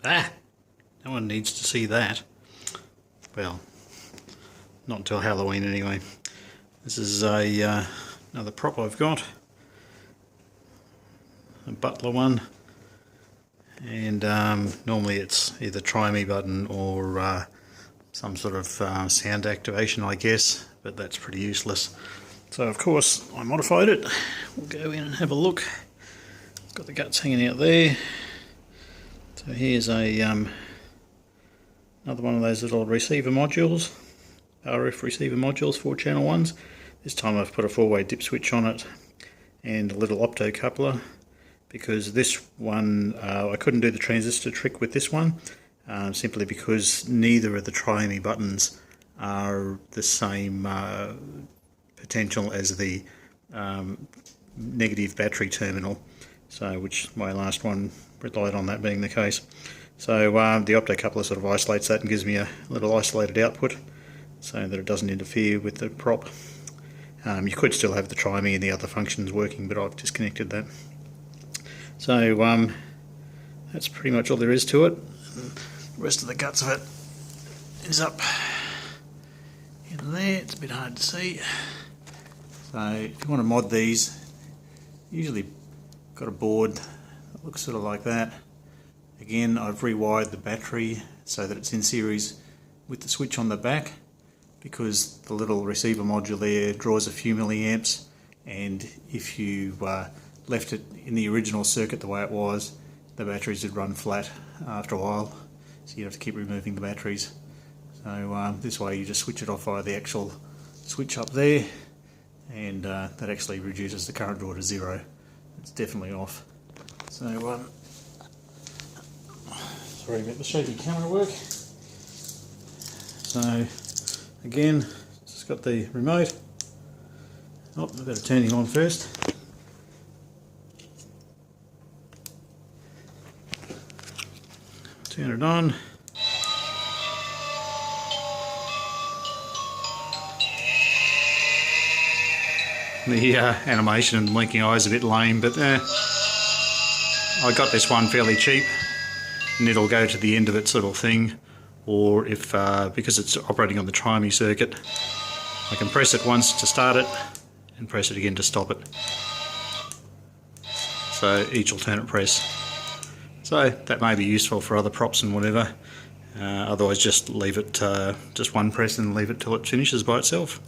Ah! No one needs to see that. Well, not until Halloween anyway. This is another prop I've got. A Butler one. And normally it's either try me button or some sort of sound activation, I guess, but that's pretty useless. So of course I modified it. We'll go in and have a look. It's got the guts hanging out there. So here's a another one of those little receiver modules, RF receiver modules, 4-channel ones. This time I've put a 4-way dip switch on it and a little optocoupler, because this one I couldn't do the transistor trick with this one, simply because neither of the try-me buttons are the same potential as the negative battery terminal, so which my last one relied on that being the case. So the optocoupler sort of isolates that and gives me a little isolated output so that it doesn't interfere with the prop. You could still have the try-me and the other functions working, but I've disconnected that. So that's pretty much all there is to it. The rest of the guts of it is up in there. It's a bit hard to see. So if you want to mod these, usually got a board that looks sort of like that. Again, I've rewired the battery so that it's in series with the switch on the back, because the little receiver module there draws a few milliamps, and if you left it in the original circuit the way it was, the batteries would run flat after a while, so you'd have to keep removing the batteries. So this way you just switch it off via the actual switch up there, and that actually reduces the current draw to 0. It's definitely off. So sorry about the shaky camera work. So again, just got the remote. Oh, I better turn him on first. Turn it on. The animation and blinking eye is a bit lame, but I got this one fairly cheap, and it'll go to the end of it sort of thing. Or if, because it's operating on the try-me circuit, I can press it once to start it and press it again to stop it. So each alternate press. So that may be useful for other props and whatever. Otherwise just leave it, just one press and leave it till it finishes by itself.